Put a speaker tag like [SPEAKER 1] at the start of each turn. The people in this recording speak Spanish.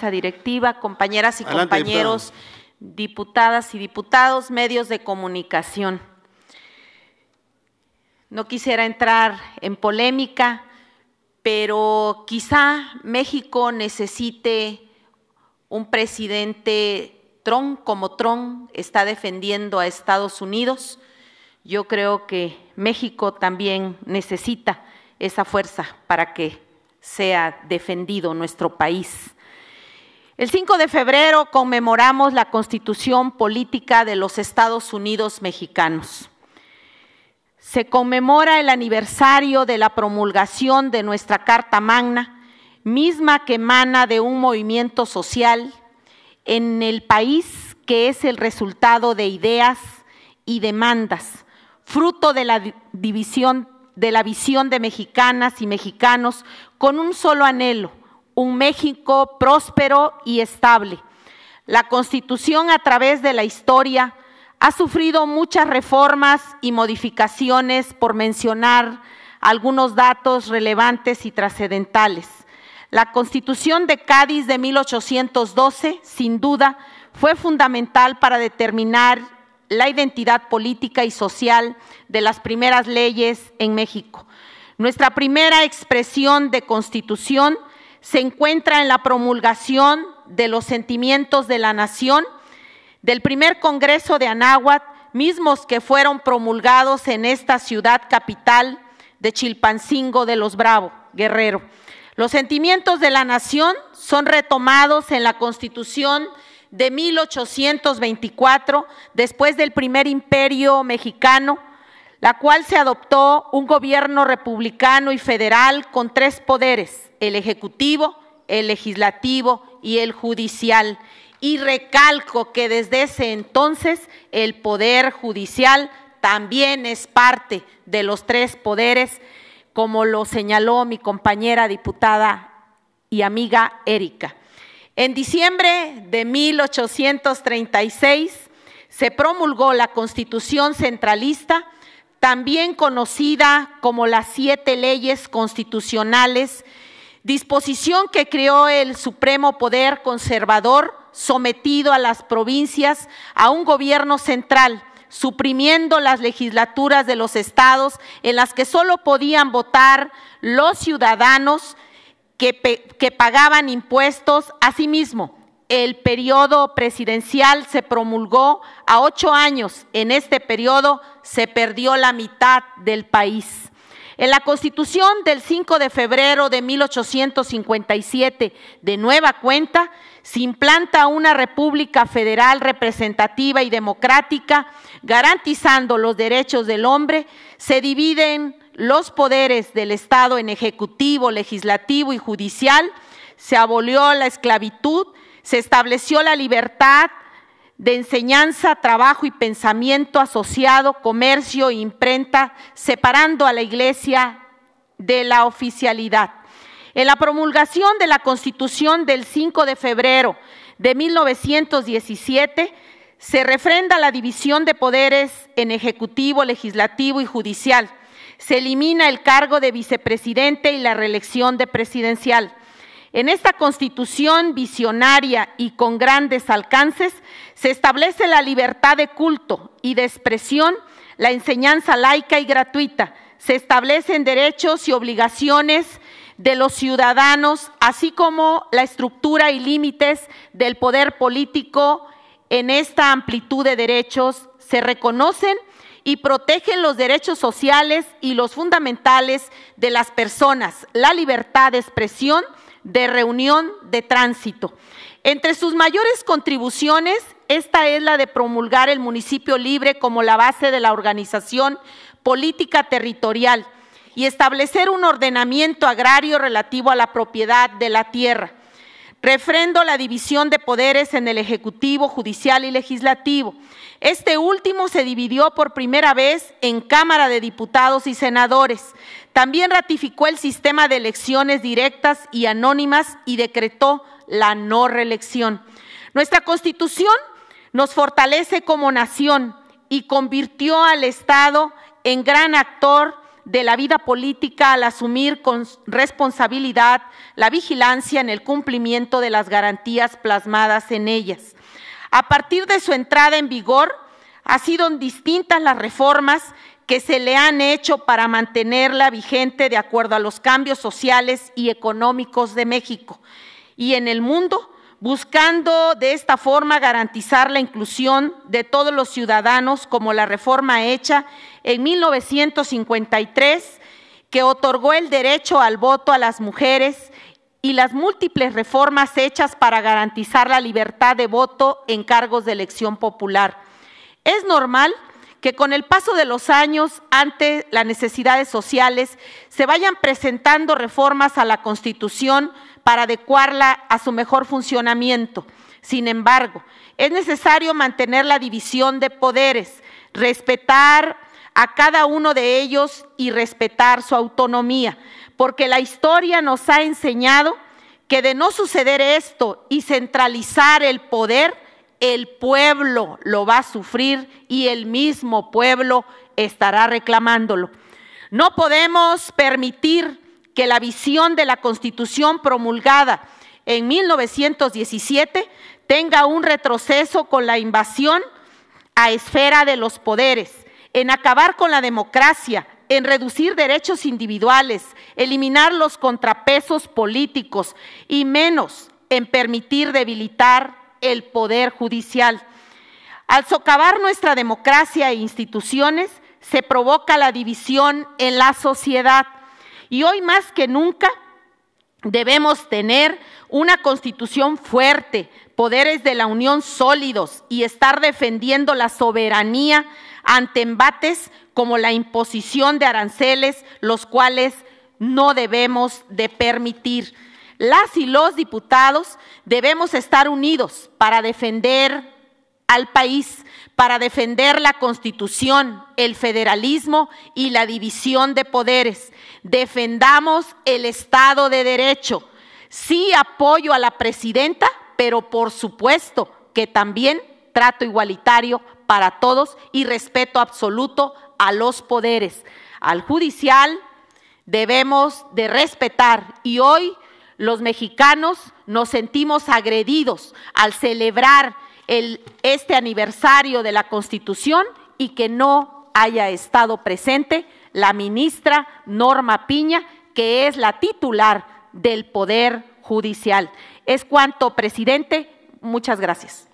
[SPEAKER 1] Directiva, compañeras y compañeros, diputadas y diputados, medios de comunicación. No quisiera entrar en polémica, pero quizá México necesite un presidente Trump, como Trump está defendiendo a Estados Unidos. Yo creo que México también necesita esa fuerza para que sea defendido nuestro país. El 5 de febrero conmemoramos la Constitución Política de los Estados Unidos Mexicanos. Se conmemora el aniversario de la promulgación de nuestra Carta Magna, misma que emana de un movimiento social en el país que es el resultado de ideas y demandas, fruto de la visión de mexicanas y mexicanos con un solo anhelo: un México próspero y estable. La Constitución, a través de la historia, ha sufrido muchas reformas y modificaciones, por mencionar algunos datos relevantes y trascendentales. La Constitución de Cádiz de 1812, sin duda, fue fundamental para determinar la identidad política y social de las primeras leyes en México. Nuestra primera expresión de Constitución se encuentra en la promulgación de los sentimientos de la nación del primer Congreso de Anáhuac, mismos que fueron promulgados en esta ciudad capital de Chilpancingo de los Bravo, Guerrero. Los sentimientos de la nación son retomados en la Constitución de 1824, después del primer imperio mexicano, la cual se adoptó un gobierno republicano y federal con tres poderes: el ejecutivo, el legislativo y el judicial. Y recalco que desde ese entonces el poder judicial también es parte de los tres poderes, como lo señaló mi compañera diputada y amiga Erika. En diciembre de 1836 se promulgó la Constitución Centralista, también conocida como las 7 leyes constitucionales, disposición que creó el supremo poder conservador sometido a las provincias a un gobierno central, suprimiendo las legislaturas de los estados en las que solo podían votar los ciudadanos que pagaban impuestos. Asimismo, el periodo presidencial se promulgó a 8 años. En este periodo se perdió la mitad del país. En la Constitución del 5 de febrero de 1857, de nueva cuenta, se implanta una república federal representativa y democrática, garantizando los derechos del hombre. Se dividen los poderes del Estado en ejecutivo, legislativo y judicial. Se abolió la esclavitud, se estableció la libertad de enseñanza, trabajo y pensamiento asociado, comercio e imprenta, separando a la Iglesia de la oficialidad. En la promulgación de la Constitución del 5 de febrero de 1917 se refrenda la división de poderes en ejecutivo, legislativo y judicial. Se elimina el cargo de vicepresidente y la reelección de presidencial. En esta Constitución visionaria y con grandes alcances se establece la libertad de culto y de expresión, la enseñanza laica y gratuita. Se establecen derechos y obligaciones de los ciudadanos, así como la estructura y límites del poder político. En esta amplitud de derechos se reconocen y protegen los derechos sociales y los fundamentales de las personas, la libertad de expresión, de reunión, de tránsito. Entre sus mayores contribuciones, esta es la de promulgar el municipio libre como la base de la organización política territorial y establecer un ordenamiento agrario relativo a la propiedad de la tierra. Refrendo la división de poderes en el ejecutivo, judicial y legislativo. Este último se dividió por primera vez en Cámara de Diputados y Senadores. También ratificó el sistema de elecciones directas y anónimas y decretó la no reelección. Nuestra Constitución nos fortalece como nación y convirtió al Estado en gran actor de la vida política al asumir con responsabilidad la vigilancia en el cumplimiento de las garantías plasmadas en ellas. A partir de su entrada en vigor, han sido distintas las reformas que se le han hecho para mantenerla vigente de acuerdo a los cambios sociales y económicos de México y en el mundo, buscando de esta forma garantizar la inclusión de todos los ciudadanos, como la reforma hecha en 1953, que otorgó el derecho al voto a las mujeres, y las múltiples reformas hechas para garantizar la libertad de voto en cargos de elección popular. Es normal que con el paso de los años, ante las necesidades sociales, se vayan presentando reformas a la Constitución para adecuarla a su mejor funcionamiento. Sin embargo, es necesario mantener la división de poderes, respetar a cada uno de ellos y respetar su autonomía, porque la historia nos ha enseñado que de no suceder esto y centralizar el poder, el pueblo lo va a sufrir y el mismo pueblo estará reclamándolo. No podemos permitir que la visión de la Constitución promulgada en 1917 tenga un retroceso con la invasión a esfera de los poderes, en acabar con la democracia, en reducir derechos individuales, eliminar los contrapesos políticos y menos en permitir debilitar el poder judicial. Al socavar nuestra democracia e instituciones, se provoca la división en la sociedad y hoy más que nunca debemos tener una Constitución fuerte, poderes de la Unión sólidos y estar defendiendo la soberanía ante embates como la imposición de aranceles, los cuales no debemos de permitir. Las y los diputados debemos estar unidos para defender al país, para defender la Constitución, el federalismo y la división de poderes. Defendamos el Estado de Derecho. Sí apoyo a la presidenta, pero por supuesto que también trato igualitario para todos y respeto absoluto a los poderes. Al judicial debemos de respetar y hoy los mexicanos nos sentimos agredidos al celebrar este aniversario de la Constitución y que no haya estado presente la ministra Norma Piña, que es la titular del Poder Judicial. Es cuanto, presidente. Muchas gracias.